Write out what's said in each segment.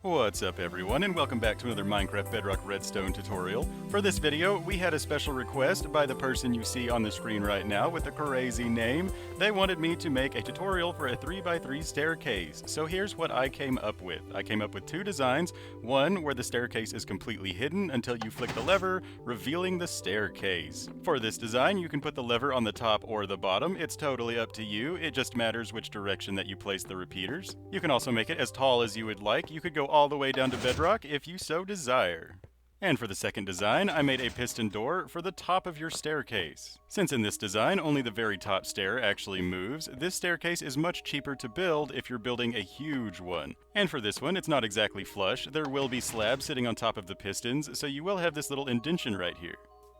What's up everyone, and welcome back to another Minecraft Bedrock Redstone tutorial. For this video, we had a special request by the person you see on the screen right now with the crazy name. They wanted me to make a tutorial for a 3x3 staircase. So here's what I came up with. I came up with two designs. One where the staircase is completely hidden until you flick the lever, revealing the staircase. For this design, you can put the lever on the top or the bottom. It's totally up to you. It just matters which direction that you place the repeaters. You can also make it as tall as you would like. You could go all the way down to bedrock if you so desire. And for the second design, I made a piston door for the top of your staircase. Since in this design only the very top stair actually moves, this staircase is much cheaper to build if you're building a huge one. And for this one, it's not exactly flush. There will be slabs sitting on top of the pistons, so you will have this little indentation right here.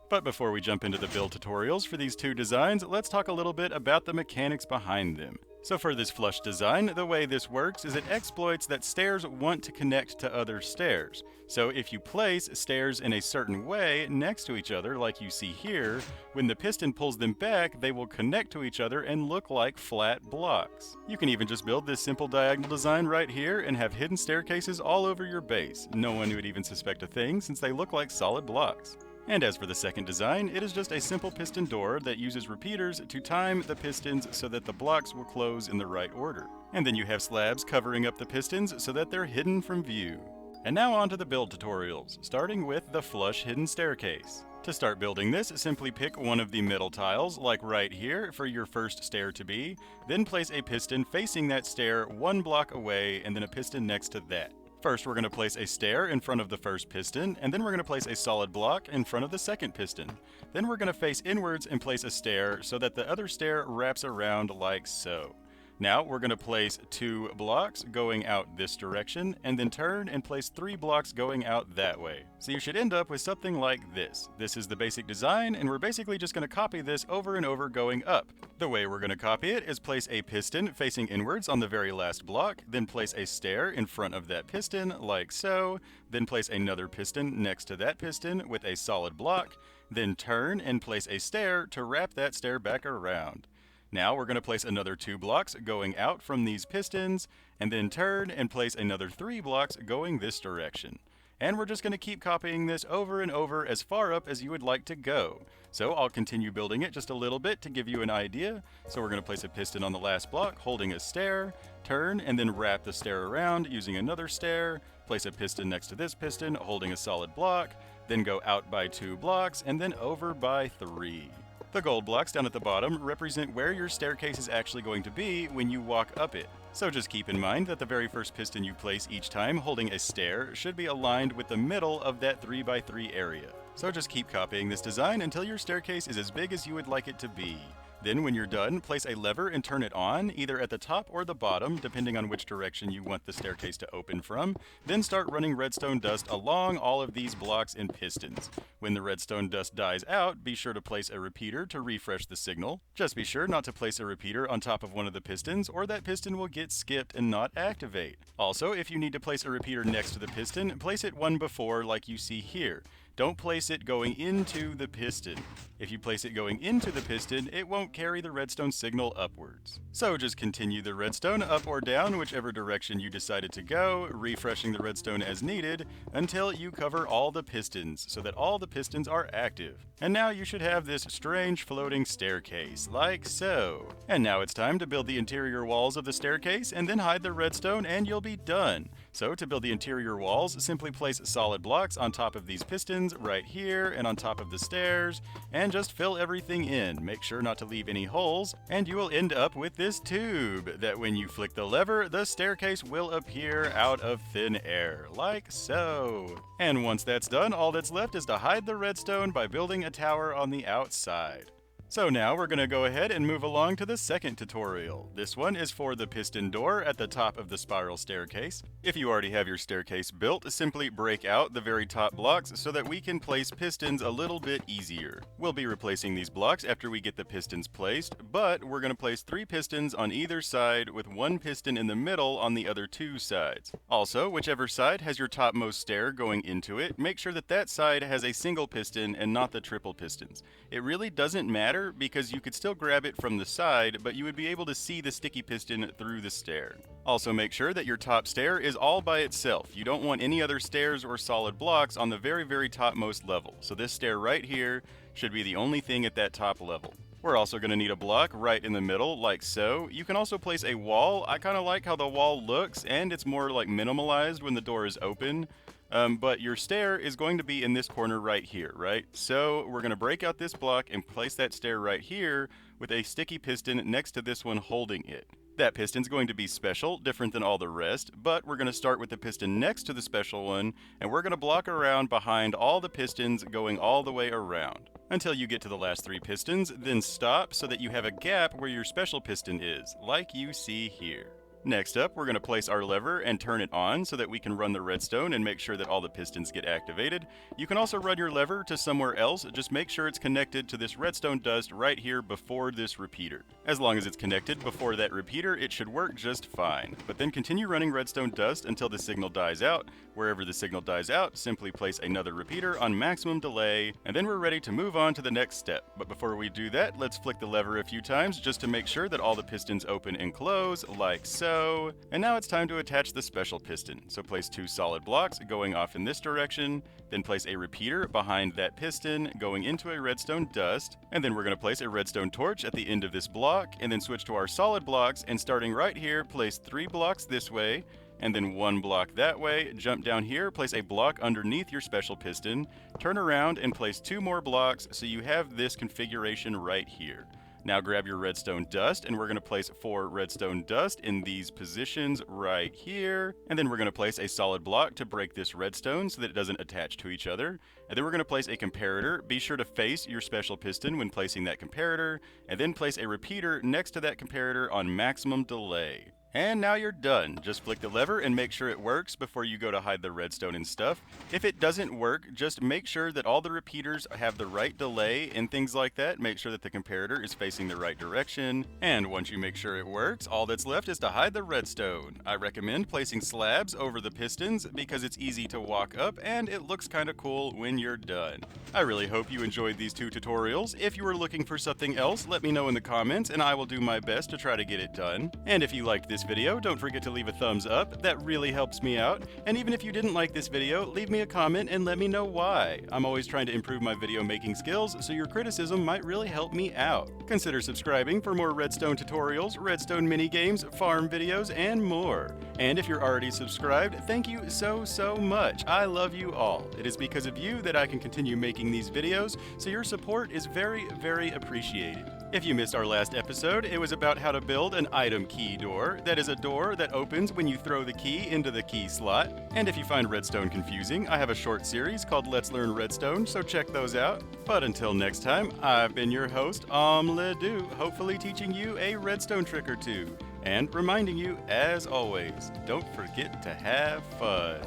But before we jump into the build tutorials for these two designs, let's talk a little bit about the mechanics behind them. So for this flush design, the way this works is it exploits that stairs want to connect to other stairs. So if you place stairs in a certain way next to each other, like you see here, when the piston pulls them back, they will connect to each other and look like flat blocks. You can even just build this simple diagonal design right here and have hidden staircases all over your base. No one would even suspect a thing since they look like solid blocks. And as for the second design, it is just a simple piston door that uses repeaters to time the pistons so that the blocks will close in the right order. And then you have slabs covering up the pistons so that they're hidden from view. And now on to the build tutorials, starting with the flush hidden staircase. To start building this, simply pick one of the middle tiles, like right here, for your first stair to be, then place a piston facing that stair one block away and then a piston next to that. First, we're going to place a stair in front of the first piston, and then we're going to place a solid block in front of the second piston. Then we're going to face inwards and place a stair so that the other stair wraps around like so. Now we're going to place 2 blocks going out this direction, and then turn and place 3 blocks going out that way. So you should end up with something like this. This is the basic design, and we're basically just going to copy this over and over going up. The way we're going to copy it is place a piston facing inwards on the very last block, then place a stair in front of that piston like so, then place another piston next to that piston with a solid block, then turn and place a stair to wrap that stair back around. Now we're going to place another 2 blocks going out from these pistons, and then turn and place another 3 blocks going this direction. And we're just going to keep copying this over and over as far up as you would like to go. So I'll continue building it just a little bit to give you an idea. So we're going to place a piston on the last block holding a stair, turn and then wrap the stair around using another stair, place a piston next to this piston holding a solid block, then go out by 2 blocks and then over by 3. The gold blocks down at the bottom represent where your staircase is actually going to be when you walk up it. So just keep in mind that the very first piston you place each time holding a stair should be aligned with the middle of that 3x3 area. So just keep copying this design until your staircase is as big as you would like it to be. Then when you're done, place a lever and turn it on, either at the top or the bottom, depending on which direction you want the staircase to open from. Then start running redstone dust along all of these blocks and pistons. When the redstone dust dies out, be sure to place a repeater to refresh the signal. Just be sure not to place a repeater on top of one of the pistons, or that piston will get skipped and not activate. Also, if you need to place a repeater next to the piston, place it one before like you see here. Don't place it going into the piston. If you place it going into the piston, it won't carry the redstone signal upwards. So just continue the redstone up or down, whichever direction you decided to go, refreshing the redstone as needed until you cover all the pistons so that all the pistons are active. And now you should have this strange floating staircase, like so. And now it's time to build the interior walls of the staircase and then hide the redstone and you'll be done. So to build the interior walls, simply place solid blocks on top of these pistons right here and on top of the stairs, and just fill everything in. Make sure not to leave any holes, and you will end up with this tube that when you flick the lever, the staircase will appear out of thin air, like so. And once that's done, all that's left is to hide the redstone by building a tower on the outside. So now we're going to go ahead and move along to the second tutorial. This one is for the piston door at the top of the spiral staircase. If you already have your staircase built, simply break out the very top blocks so that we can place pistons a little bit easier. We'll be replacing these blocks after we get the pistons placed, but we're going to place 3 pistons on either side with 1 piston in the middle on the other 2 sides. Also, whichever side has your topmost stair going into it, make sure that that side has a single piston and not the triple pistons. It really doesn't matter matter because you could still grab it from the side, but you would be able to see the sticky piston through the stair. Also make sure that your top stair is all by itself. You don't want any other stairs or solid blocks on the very topmost level. So this stair right here should be the only thing at that top level. We're also going to need a block right in the middle, like so. You can also place a wall. I kind of like how the wall looks, and it's more like minimalized when the door is open. But your stair is going to be in this corner right here, right? So we're going to break out this block and place that stair right here with a sticky piston next to this one holding it. That piston's going to be special, different than all the rest, but we're going to start with the piston next to the special one, and we're going to block around behind all the pistons going all the way around until you get to the last 3 pistons, then stop so that you have a gap where your special piston is, like you see here. Next up, we're going to place our lever and turn it on so that we can run the redstone and make sure that all the pistons get activated. You can also run your lever to somewhere else, just make sure it's connected to this redstone dust right here before this repeater. As long as it's connected before that repeater, it should work just fine. But then continue running redstone dust until the signal dies out. Wherever the signal dies out, simply place another repeater on maximum delay, and then we're ready to move on to the next step. But before we do that, let's flick the lever a few times just to make sure that all the pistons open and close, like so. And now it's time to attach the special piston. So place 2 solid blocks going off in this direction, then place a repeater behind that piston going into a redstone dust, and then we're going to place a redstone torch at the end of this block, and then switch to our solid blocks, and starting right here, place 3 blocks this way, and then 1 block that way. Jump down here, place a block underneath your special piston, turn around and place 2 more blocks so you have this configuration right here. Now grab your redstone dust, and we're going to place 4 redstone dust in these positions right here. And then we're going to place a solid block to break this redstone so that it doesn't attach to each other. And then we're going to place a comparator. Be sure to face your special piston when placing that comparator, and then place a repeater next to that comparator on maximum delay. And now you're done. Just flick the lever and make sure it works before you go to hide the redstone and stuff. If it doesn't work, just make sure that all the repeaters have the right delay and things like that. Make sure that the comparator is facing the right direction. And once you make sure it works, all that's left is to hide the redstone. I recommend placing slabs over the pistons because it's easy to walk up and it looks kind of cool when you're done. I really hope you enjoyed these 2 tutorials. If you were looking for something else, let me know in the comments and I will do my best to try to get it done. And if you liked this video, don't forget to leave a thumbs up. That really helps me out. And even if you didn't like this video, leave me a comment and let me know why. I'm always trying to improve my video making skills, so your criticism might really help me out. Consider subscribing for more redstone tutorials, redstone minigames, farm videos, and more. And if you're already subscribed, thank you so much. I love you all. It is because of you that I can continue making these videos, so your support is very appreciated. If you missed our last episode, it was about how to build an item key door. That is a door that opens when you throw the key into the key slot. And if you find redstone confusing, I have a short series called Let's Learn Redstone, so check those out. But until next time, I've been your host, OmLedu, hopefully teaching you a redstone trick or 2. And reminding you, as always, don't forget to have fun.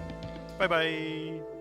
Bye-bye.